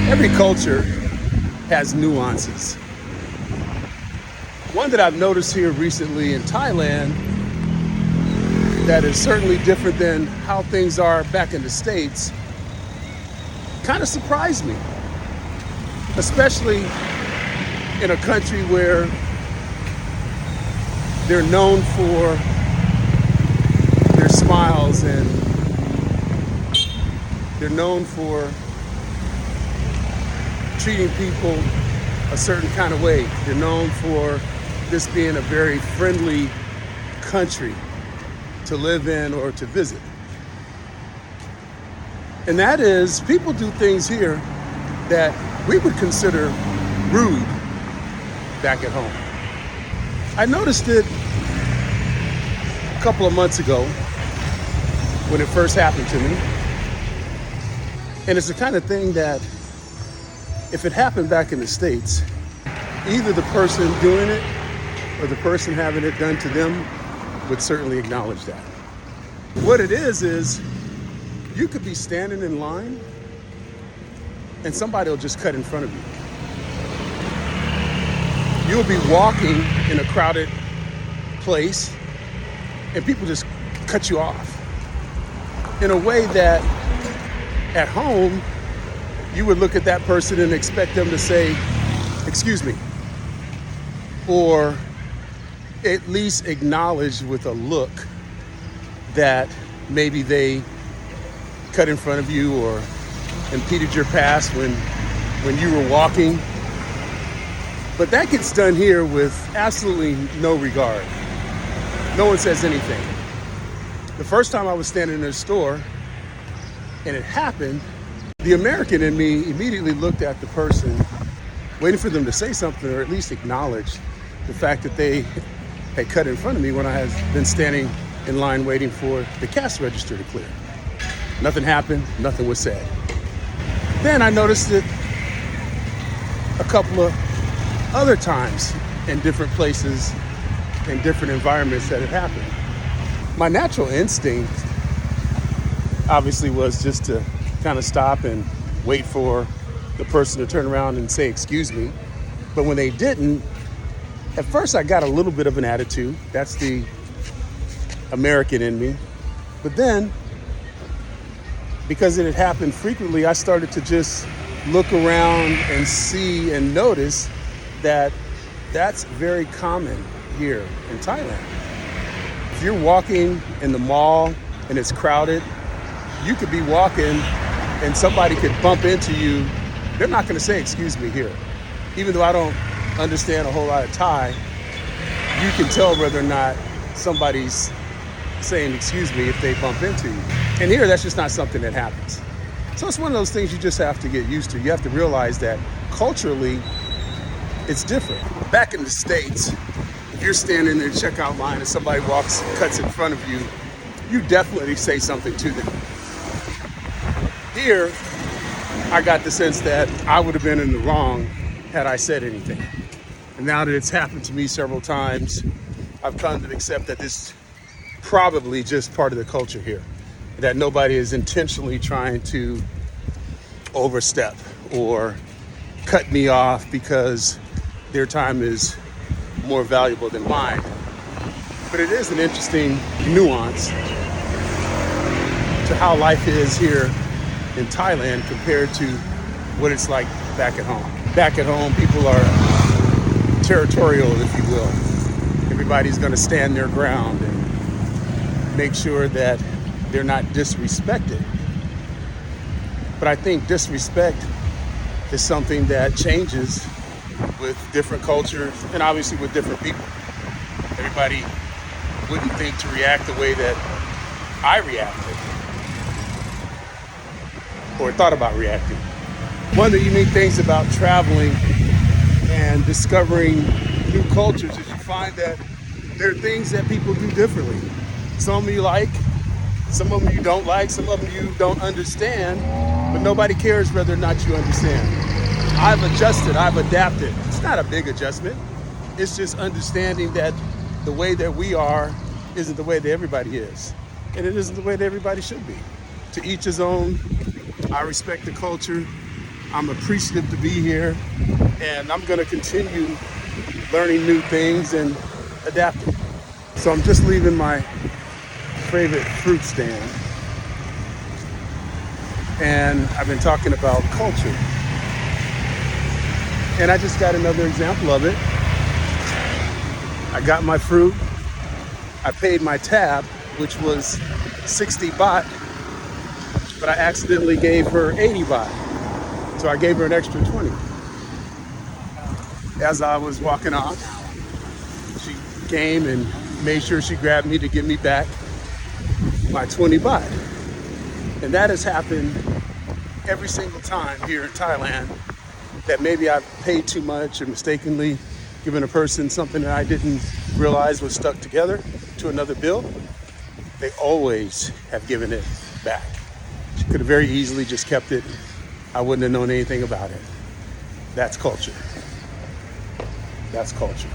Every culture has nuances. One that I've noticed here recently in Thailand that is certainly different than how things are back in the States kind of surprised me, especially in a country where they're known for their smiles and they're known for treating people a certain kind of way. They're known for this being a very friendly country to live in or to visit. And that is, people do things here that we would consider rude back at home. I noticed it a couple of months ago when it first happened to me. And it's the kind of thing that if it happened back in the States, either the person doing it or the person having it done to them would certainly acknowledge that. What it is you could be standing in line and somebody will just cut in front of you. You'll be walking in a crowded place and people just cut you off in a way that at home you would look at that person and expect them to say, "Excuse me," or at least acknowledge with a look that maybe they cut in front of you or impeded your pass when you were walking. But that gets done here with absolutely no regard. No one says anything. The first time I was standing in a store and it happened, the American in me immediately looked at the person, waiting for them to say something or at least acknowledge the fact that they had cut in front of me when I had been standing in line waiting for the cash register to clear. Nothing happened, nothing was said. Then I noticed it a couple of other times in different places, in different environments that it happened. My natural instinct obviously was just to kind of stop and wait for the person to turn around and say, "Excuse me." But when they didn't, at first I got a little bit of an attitude. That's the American in me. But then, because it had happened frequently, I started to just look around and see and notice that that's very common here in Thailand. If you're walking in the mall and it's crowded, you could be walking and somebody could bump into you. They're not going to say, "Excuse me," here. Even though I don't understand a whole lot of Thai, you can tell whether or not somebody's saying "excuse me" if they bump into you. And here, that's just not something that happens. So it's one of those things you just have to get used to. You have to realize that culturally, it's different. Back in the States, if you're standing in the checkout line and somebody cuts in front of you, you definitely say something to them. Here, I got the sense that I would have been in the wrong had I said anything. And now that it's happened to me several times, I've come to accept that this is probably just part of the culture here, that nobody is intentionally trying to overstep or cut me off because their time is more valuable than mine. But it is an interesting nuance to how life is here in Thailand compared to what it's like back at home. Back at home, people are territorial, if you will. Everybody's going to stand their ground and make sure that they're not disrespected. But I think disrespect is something that changes with different cultures and obviously with different people. Everybody wouldn't think to react the way that I reacted or thought about reacting. One of the unique things about traveling and discovering new cultures is you find that there are things that people do differently. Some you like, some of them you don't like, some of them you don't understand, but nobody cares whether or not you understand. I've adjusted, I've adapted. It's not a big adjustment. It's just understanding that the way that we are isn't the way that everybody is. And it isn't the way that everybody should be. To each his own. I respect the culture I'm appreciative to be here, and I'm going to continue learning new things and adapting. So I'm just leaving my favorite fruit stand, and I've been talking about culture. And I just got another example of it. I got my fruit, I paid my tab, which was 60 baht, but I accidentally gave her 80 baht. So I gave her an extra 20. As I was walking off, she came and made sure she grabbed me to give me back my 20 baht. And that has happened every single time here in Thailand, that maybe I've paid too much or mistakenly given a person something that I didn't realize was stuck together to another bill. They always have given it back. She could have very easily just kept it. I wouldn't have known anything about it. That's culture. That's culture.